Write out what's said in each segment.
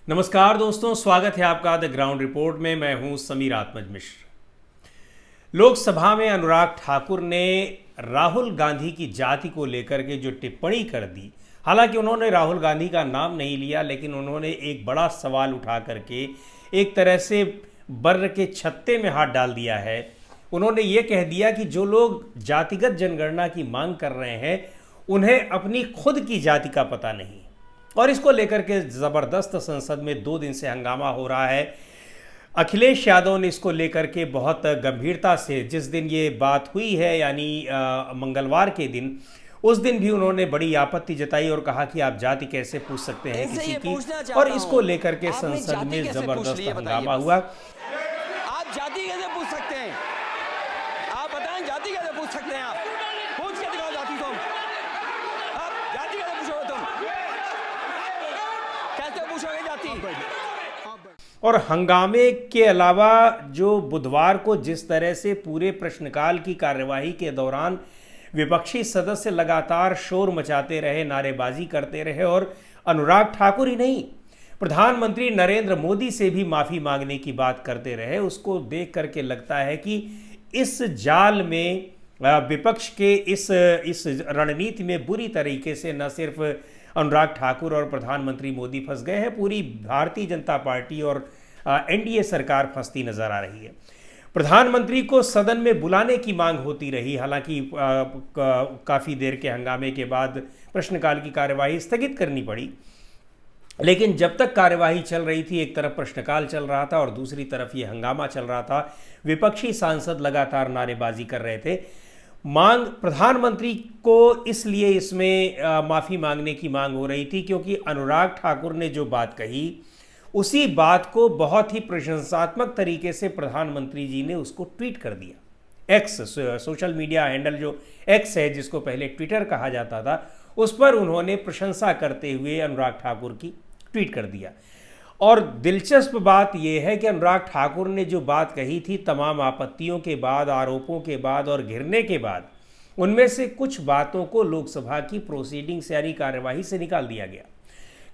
नमस्कार दोस्तों, स्वागत है आपका द ग्राउंड रिपोर्ट में। मैं हूं समीर आत्मज मिश्र। लोकसभा में अनुराग ठाकुर ने राहुल गांधी की जाति को लेकर के जो टिप्पणी कर दी, हालांकि उन्होंने राहुल गांधी का नाम नहीं लिया, लेकिन उन्होंने एक बड़ा सवाल उठा करके एक तरह से बर्र के छत्ते में हाथ डाल दिया है। उन्होंने ये कह दिया कि जो लोग जातिगत जनगणना की मांग कर रहे हैं उन्हें अपनी खुद की जाति का पता नहीं, और इसको लेकर के ज़बरदस्त संसद में 2 दिन से हंगामा हो रहा है। अखिलेश यादव ने इसको लेकर के बहुत गंभीरता से, जिस दिन ये बात हुई है यानी मंगलवार के दिन, उस दिन भी उन्होंने बड़ी आपत्ति जताई और कहा कि आप जाति कैसे पूछ सकते हैं किसी की, और इसको लेकर के संसद में ज़बरदस्त हंगामा हुआ। आप जाति कैसे पूछ सकते हैं? आप बताएं, जाति कैसे पूछ सकते हैं? आप पूछ के दिखाओ जाति को। आप जाति कैसे पूछोगे? तुम कैसे पूछोगे जाति? और हंगामे के अलावा जो बुधवार को जिस तरह से पूरे प्रश्नकाल की कार्यवाही के दौरान विपक्षी सदस्य लगातार शोर मचाते रहे, नारेबाजी करते रहे, और अनुराग ठाकुर ही नहीं, प्रधानमंत्री नरेंद्र मोदी से भी माफ़ी मांगने की बात करते रहे, उसको देख करके लगता है कि इस जाल में, विपक्ष के इस रणनीति में बुरी तरीके से न सिर्फ अनुराग ठाकुर और प्रधानमंत्री मोदी फंस गए हैं, पूरी भारतीय जनता पार्टी और एनडीए सरकार फंसती नजर आ रही है। प्रधानमंत्री को सदन में बुलाने की मांग होती रही, हालांकि काफ़ी देर के हंगामे के बाद प्रश्नकाल की कार्यवाही स्थगित करनी पड़ी, लेकिन जब तक कार्यवाही चल रही थी, एक तरफ प्रश्नकाल चल रहा था और दूसरी तरफ ये हंगामा चल रहा था। विपक्षी सांसद लगातार नारेबाजी कर रहे थे। मांग प्रधानमंत्री को इसलिए इसमें माफ़ी मांगने की मांग हो रही थी क्योंकि अनुराग ठाकुर ने जो बात कही, उसी बात को बहुत ही प्रशंसात्मक तरीके से प्रधानमंत्री जी ने उसको ट्वीट कर दिया। एक्स, सोशल मीडिया हैंडल जो एक्स है, जिसको पहले ट्विटर कहा जाता था, उस पर उन्होंने प्रशंसा करते हुए अनुराग ठाकुर की ट्वीट कर दिया। और दिलचस्प बात यह है कि अनुराग ठाकुर ने जो बात कही थी, तमाम आपत्तियों के बाद, आरोपों के बाद और घिरने के बाद, उनमें से कुछ बातों को लोकसभा की प्रोसीडिंग्स यानी कार्यवाही से निकाल दिया गया।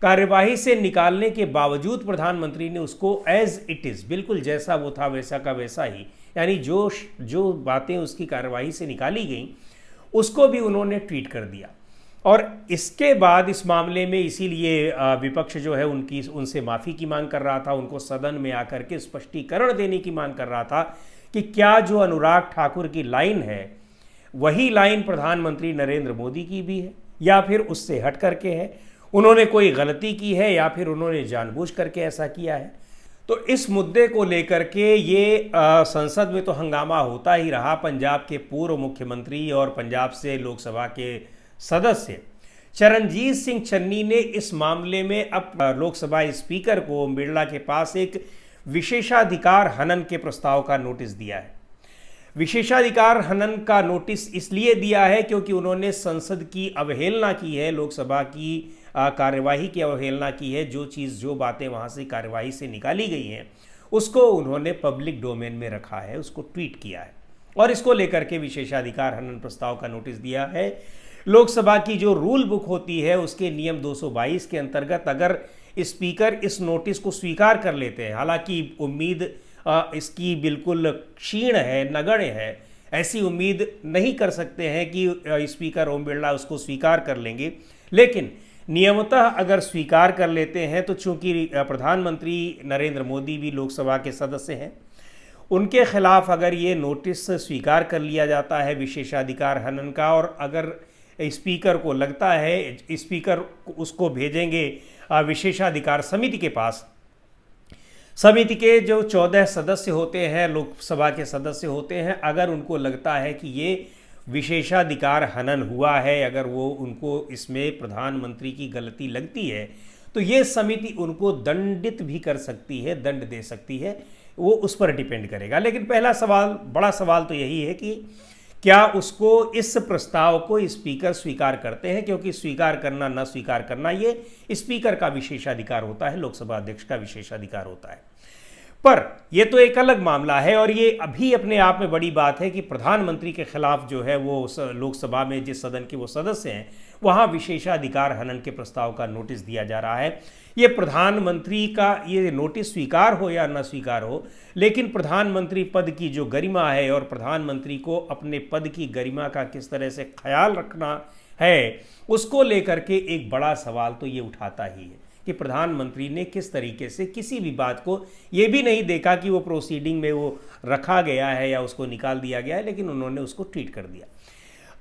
कार्यवाही से निकालने के बावजूद प्रधानमंत्री ने उसको एज इट इज़, बिल्कुल जैसा वो था वैसा का वैसा ही, यानी जो बातें उसकी कार्यवाही से निकाली गई उसको भी उन्होंने ट्वीट कर दिया। और इसके बाद इस मामले में इसीलिए विपक्ष जो है उनसे माफ़ी की मांग कर रहा था, उनको सदन में आकर के स्पष्टीकरण देने की मांग कर रहा था कि क्या जो अनुराग ठाकुर की लाइन है वही लाइन प्रधानमंत्री नरेंद्र मोदी की भी है या फिर उससे हट करके है, उन्होंने कोई गलती की है या फिर उन्होंने जानबूझ करके ऐसा किया है। तो इस मुद्दे को लेकर के ये संसद में तो हंगामा होता ही रहा। पंजाब के पूर्व मुख्यमंत्री और पंजाब से लोकसभा के सदस्य चरणजीत सिंह चन्नी ने इस मामले में अब लोकसभा स्पीकर को, ओम बिरला के पास, एक विशेषाधिकार हनन के प्रस्ताव का नोटिस दिया है। विशेषाधिकार हनन का नोटिस इसलिए दिया है क्योंकि उन्होंने संसद की अवहेलना की है, लोकसभा की कार्यवाही की अवहेलना की है। जो बातें वहाँ से कार्यवाही से निकाली गई हैं उसको उन्होंने पब्लिक डोमेन में रखा है, उसको ट्वीट किया है, और इसको लेकर के विशेषाधिकार हनन प्रस्ताव का नोटिस दिया है। लोकसभा की जो रूल बुक होती है उसके नियम 222 के अंतर्गत अगर स्पीकर इस नोटिस को स्वीकार कर लेते हैं, हालांकि उम्मीद इसकी बिल्कुल क्षीण है, नगण्य है, ऐसी उम्मीद नहीं कर सकते हैं कि स्पीकर ओम बिरला उसको स्वीकार कर लेंगे, लेकिन नियमतः अगर स्वीकार कर लेते हैं तो चूंकि प्रधानमंत्री नरेंद्र मोदी भी लोकसभा के सदस्य हैं, उनके खिलाफ अगर ये नोटिस स्वीकार कर लिया जाता है विशेषाधिकार हनन का, और अगर स्पीकर को लगता है, स्पीकर उसको भेजेंगे विशेषाधिकार समिति के पास। समिति के जो 14 सदस्य होते हैं, लोकसभा के सदस्य होते हैं, अगर उनको लगता है कि ये विशेषाधिकार हनन हुआ है, अगर वो उनको इसमें प्रधानमंत्री की गलती लगती है, तो ये समिति उनको दंडित भी कर सकती है, दंड दे सकती है, वो उस पर डिपेंड करेगा। लेकिन पहला सवाल, बड़ा सवाल तो यही है कि क्या उसको, इस प्रस्ताव को स्पीकर स्वीकार करते हैं, क्योंकि स्वीकार करना न स्वीकार करना ये स्पीकर का विशेषाधिकार होता है, लोकसभा अध्यक्ष का विशेषाधिकार होता है। पर यह तो एक अलग मामला है, और ये अभी अपने आप में बड़ी बात है कि प्रधानमंत्री के खिलाफ जो है वो लोकसभा में जिस सदन के वो सदस्य हैं वहाँ विशेषाधिकार हनन के प्रस्ताव का नोटिस दिया जा रहा है। ये प्रधानमंत्री का ये नोटिस स्वीकार हो या न स्वीकार हो, लेकिन प्रधानमंत्री पद की जो गरिमा है और प्रधानमंत्री को अपने पद की गरिमा का किस तरह से ख्याल रखना है, उसको लेकर के एक बड़ा सवाल तो ये उठाता ही है कि प्रधानमंत्री ने किस तरीके से किसी भी बात को ये भी नहीं देखा कि वो प्रोसीडिंग में वो रखा गया है या उसको निकाल दिया गया है, लेकिन उन्होंने उसको ट्वीट कर दिया।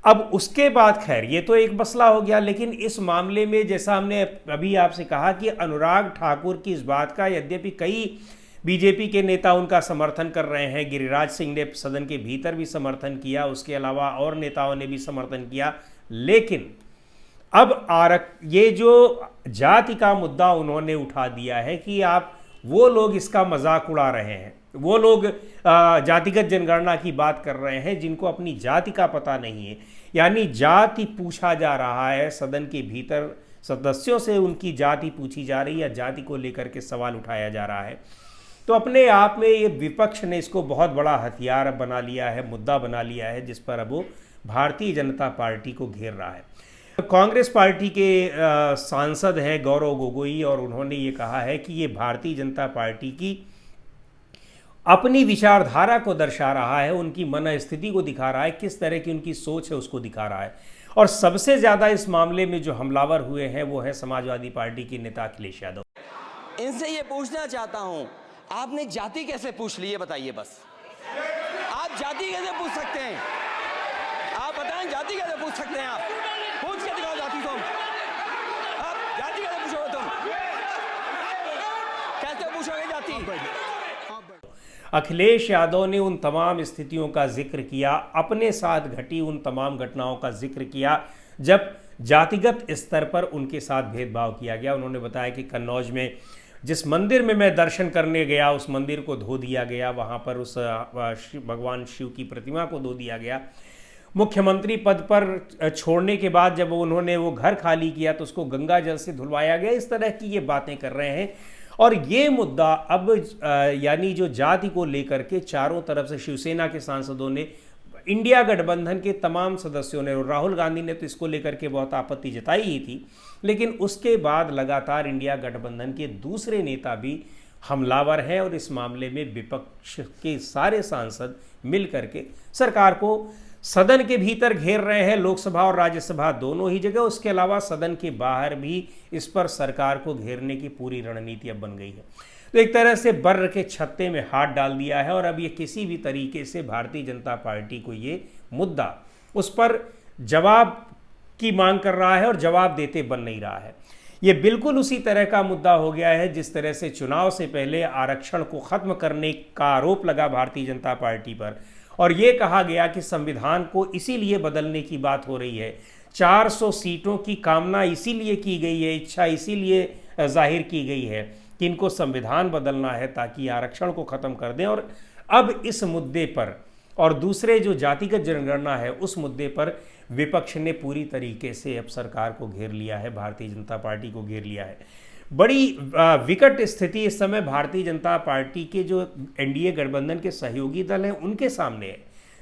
अब उसके बाद खैर ये तो एक मसला हो गया, लेकिन इस मामले में जैसा हमने अभी आपसे कहा कि अनुराग ठाकुर की इस बात का यद्यपि कई बीजेपी के नेता उनका समर्थन कर रहे हैं, गिरिराज सिंह ने सदन के भीतर भी समर्थन किया, उसके अलावा और नेताओं ने भी समर्थन किया, लेकिन अब ये जो जाति का मुद्दा उन्होंने उठा दिया है कि आप वो लोग इसका मजाक उड़ा रहे हैं, वो लोग जातिगत जनगणना की बात कर रहे हैं जिनको अपनी जाति का पता नहीं है, यानी जाति पूछा जा रहा है सदन के भीतर, सदस्यों से उनकी जाति पूछी जा रही है, जाति को लेकर के सवाल उठाया जा रहा है। तो अपने आप में ये विपक्ष ने इसको बहुत बड़ा हथियार बना लिया है, मुद्दा बना लिया है, जिस पर अब वो भारतीय जनता पार्टी को घेर रहा है। कांग्रेस पार्टी के सांसद हैं गौरव गोगोई, और उन्होंने ये कहा है कि ये भारतीय जनता पार्टी की अपनी विचारधारा को दर्शा रहा है, उनकी मन स्थिति को दिखा रहा है, किस तरह की उनकी सोच है उसको दिखा रहा है। और सबसे ज़्यादा इस मामले में जो हमलावर हुए हैं वो है समाजवादी पार्टी के नेता अखिलेश यादव। इनसे ये पूछना चाहता हूं, आपने जाति कैसे पूछ ली है बताइए। बस आप जाति कैसे पूछ सकते हैं? आप बताएं जाति कैसे पूछ सकते हैं? आप पूछ के दिखाओ जाति तुम। आप जाति कैसे पूछोगे? तुम कैसे पूछोगे जाति? अखिलेश यादव ने उन तमाम स्थितियों का जिक्र किया, अपने साथ घटी उन तमाम घटनाओं का जिक्र किया जब जातिगत स्तर पर उनके साथ भेदभाव किया गया। उन्होंने बताया कि कन्नौज में जिस मंदिर में मैं दर्शन करने गया उस मंदिर को धो दिया गया, वहाँ पर उस भगवान शिव की प्रतिमा को धो दिया गया। मुख्यमंत्री पद पर छोड़ने के बाद जब उन्होंने वो घर खाली किया तो उसको गंगा जल से धुलवाया गया। इस तरह की ये बातें कर रहे हैं। और ये मुद्दा अब यानी जो जाति को लेकर के चारों तरफ से शिवसेना के सांसदों ने, इंडिया गठबंधन के तमाम सदस्यों ने, और राहुल गांधी ने तो इसको लेकर के बहुत आपत्ति जताई ही थी, लेकिन उसके बाद लगातार इंडिया गठबंधन के दूसरे नेता भी हमलावर हैं और इस मामले में विपक्ष के सारे सांसद मिल करके सरकार को सदन के भीतर घेर रहे हैं, लोकसभा और राज्यसभा दोनों ही जगह। उसके अलावा सदन के बाहर भी इस पर सरकार को घेरने की पूरी रणनीति अब बन गई है। तो एक तरह से बर्र के छत्ते में हाथ डाल दिया है और अब ये किसी भी तरीके से भारतीय जनता पार्टी को ये मुद्दा उस पर जवाब की मांग कर रहा है और जवाब देते बन नहीं रहा है। ये बिल्कुल उसी तरह का मुद्दा हो गया है जिस तरह से चुनाव से पहले आरक्षण को खत्म करने का आरोप लगा भारतीय जनता पार्टी पर और ये कहा गया कि संविधान को इसीलिए बदलने की बात हो रही है, 400 सीटों की कामना इसीलिए की गई है, इच्छा इसीलिए जाहिर की गई है कि इनको संविधान बदलना है ताकि आरक्षण को ख़त्म कर दें। और अब इस मुद्दे पर और दूसरे जो जातिगत जनगणना है उस मुद्दे पर विपक्ष ने पूरी तरीके से अब सरकार को घेर लिया है, भारतीय जनता पार्टी को घेर लिया है। बड़ी विकट स्थिति इस समय भारतीय जनता पार्टी के जो एनडीए गठबंधन के सहयोगी दल हैं उनके सामने है।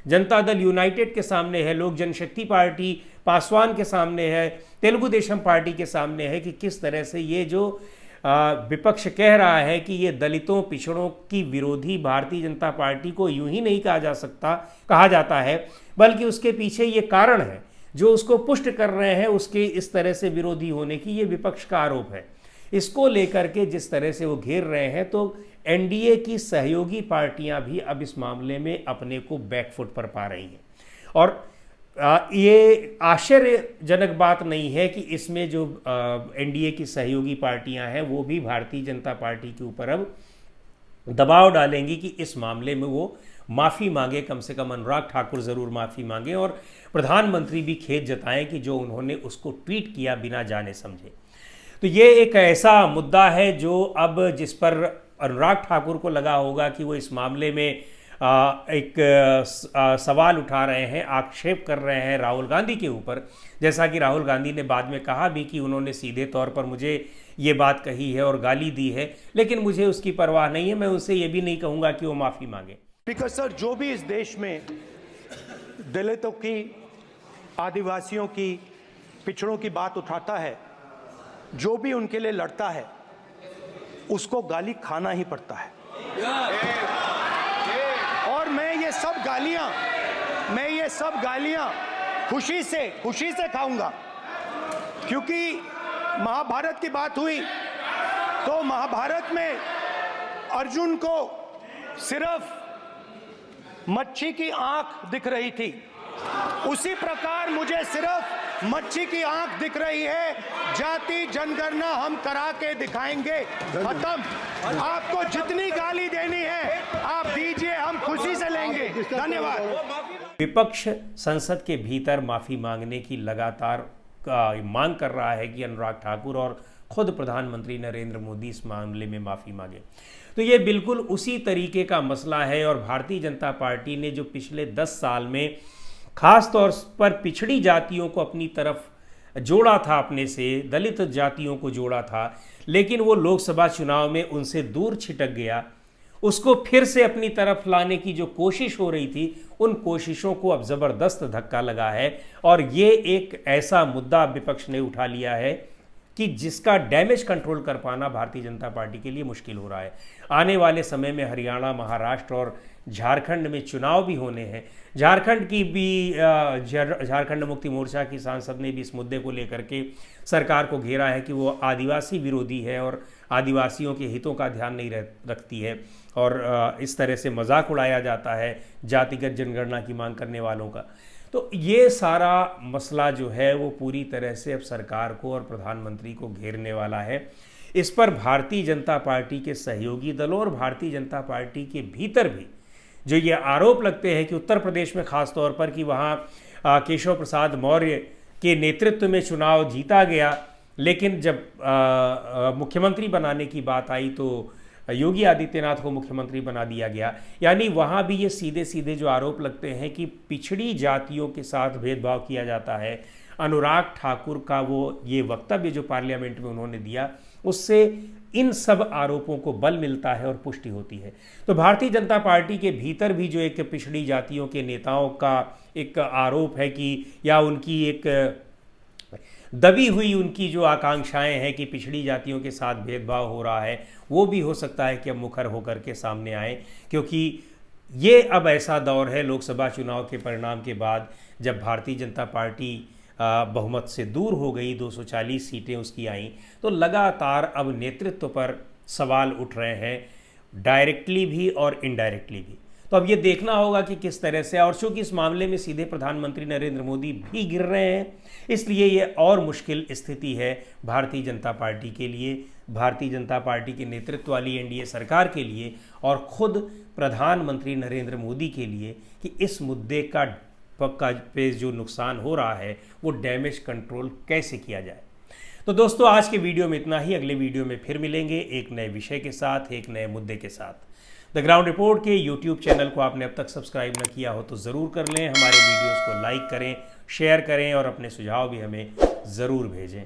जनता दल यूनाइटेड के सामने है, लोक जनशक्ति पार्टी पासवान के सामने है, तेलुगु देशम पार्टी के सामने है कि किस तरह से ये जो विपक्ष कह रहा है कि ये दलितों पिछड़ों की विरोधी भारतीय जनता पार्टी को यूं ही नहीं कहा जाता है, बल्कि उसके पीछे ये कारण है जो उसको पुष्ट कर रहे हैं उसके इस तरह से विरोधी होने की, ये विपक्ष का आरोप है। इसको लेकर के जिस तरह से वो घेर रहे हैं तो एनडीए की सहयोगी पार्टियां भी अब इस मामले में अपने को बैकफुट पर पा रही हैं। और ये आश्चर्यजनक बात नहीं है कि इसमें जो एनडीए की सहयोगी पार्टियां हैं वो भी भारतीय जनता पार्टी के ऊपर अब दबाव डालेंगी कि इस मामले में वो माफ़ी मांगे, कम से कम अनुराग ठाकुर ज़रूर माफ़ी मांगे और प्रधानमंत्री भी खेद जताएं कि जो उन्होंने उसको ट्वीट किया बिना जाने समझे। तो ये एक ऐसा मुद्दा है जो अब जिस पर अनुराग ठाकुर को लगा होगा कि वो इस मामले में एक सवाल उठा रहे हैं, आक्षेप कर रहे हैं राहुल गांधी के ऊपर, जैसा कि राहुल गांधी ने बाद में कहा भी कि उन्होंने सीधे तौर पर मुझे ये बात कही है और गाली दी है, लेकिन मुझे उसकी परवाह नहीं है, मैं उनसे ये भी नहीं कहूँगा कि वो माफ़ी मांगे। बिकॉज सर जो भी इस देश में दलितों की, आदिवासियों की, पिछड़ों की बात उठाता है, जो भी उनके लिए लड़ता है उसको गाली खाना ही पड़ता है। और मैं ये सब गालियां खुशी से खाऊंगा, क्योंकि महाभारत की बात हुई तो महाभारत में अर्जुन को सिर्फ मच्छी की आंख दिख रही थी, उसी प्रकार मुझे सिर्फ मच्छी की आंख दिख रही है। जाति जनगणना हम करा के दिखाएंगे, खत्म। आपको जितनी गाली देनी है आप दीजिए, हम खुशी से लेंगे। धन्यवाद। विपक्ष संसद के भीतर माफी मांगने की लगातार मांग कर रहा है कि अनुराग ठाकुर और खुद प्रधानमंत्री नरेंद्र मोदी इस मामले में माफ़ी मांगे। तो ये बिल्कुल उसी तरीके का मसला है। और भारतीय जनता पार्टी ने जो पिछले 10 साल में खास तौर पर पिछड़ी जातियों को अपनी तरफ जोड़ा था, अपने से दलित जातियों को जोड़ा था, लेकिन वो लोकसभा चुनाव में उनसे दूर छिटक गया। उसको फिर से अपनी तरफ लाने की जो कोशिश हो रही थी, उन कोशिशों को अब ज़बरदस्त धक्का लगा है। और ये एक ऐसा मुद्दा विपक्ष ने उठा लिया है कि जिसका डैमेज कंट्रोल कर पाना भारतीय जनता पार्टी के लिए मुश्किल हो रहा है। आने वाले समय में हरियाणा, महाराष्ट्र और झारखंड में चुनाव भी होने हैं। झारखंड की भी झारखंड मुक्ति मोर्चा की सांसद ने भी इस मुद्दे को लेकर के सरकार को घेरा है कि वो आदिवासी विरोधी है और आदिवासियों के हितों का ध्यान नहीं रखती है, और इस तरह से मजाक उड़ाया जाता है जातिगत जनगणना की मांग करने वालों का। तो ये सारा मसला जो है वो पूरी तरह से अब सरकार को और प्रधानमंत्री को घेरने वाला है। इस पर भारतीय जनता पार्टी के सहयोगी दलों और भारतीय जनता पार्टी के भीतर भी जो ये आरोप लगते हैं कि उत्तर प्रदेश में खास तौर पर कि वहाँ केशव प्रसाद मौर्य के नेतृत्व में चुनाव जीता गया, लेकिन जब मुख्यमंत्री बनाने की बात आई तो योगी आदित्यनाथ को मुख्यमंत्री बना दिया गया। यानी वहाँ भी ये सीधे सीधे जो आरोप लगते हैं कि पिछड़ी जातियों के साथ भेदभाव किया जाता है। अनुराग ठाकुर का वो ये वक्तव्य जो पार्लियामेंट में उन्होंने दिया, उससे इन सब आरोपों को बल मिलता है और पुष्टि होती है। तो भारतीय जनता पार्टी के भीतर भी जो एक पिछड़ी जातियों के नेताओं का एक आरोप है कि या उनकी एक दबी हुई उनकी जो आकांक्षाएं हैं कि पिछड़ी जातियों के साथ भेदभाव हो रहा है, वो भी हो सकता है कि अब मुखर होकर के सामने आए। क्योंकि ये अब ऐसा दौर है लोकसभा चुनाव के परिणाम के बाद, जब भारतीय जनता पार्टी बहुमत से दूर हो गई, 240 सीटें उसकी आईं, तो लगातार अब नेतृत्व पर सवाल उठ रहे हैं, डायरेक्टली भी और इनडायरेक्टली भी। तो अब ये देखना होगा कि किस तरह से, और चूंकि इस मामले में सीधे प्रधानमंत्री नरेंद्र मोदी भी गिर रहे हैं, इसलिए ये और मुश्किल स्थिति है भारतीय जनता पार्टी के लिए, भारतीय जनता पार्टी के नेतृत्व वाली एनडीए सरकार के लिए और खुद प्रधानमंत्री नरेंद्र मोदी के लिए कि इस मुद्दे का पे जो नुकसान हो रहा है वो डैमेज कंट्रोल कैसे किया जाए। तो दोस्तों, आज के वीडियो में इतना ही। अगले वीडियो में फिर मिलेंगे एक नए विषय के साथ, एक नए मुद्दे के साथ। द ग्राउंड रिपोर्ट के यूट्यूब चैनल को आपने अब तक सब्सक्राइब न किया हो तो ज़रूर कर लें। हमारे वीडियोज़ को लाइक करें, शेयर करें और अपने सुझाव भी हमें ज़रूर भेजें।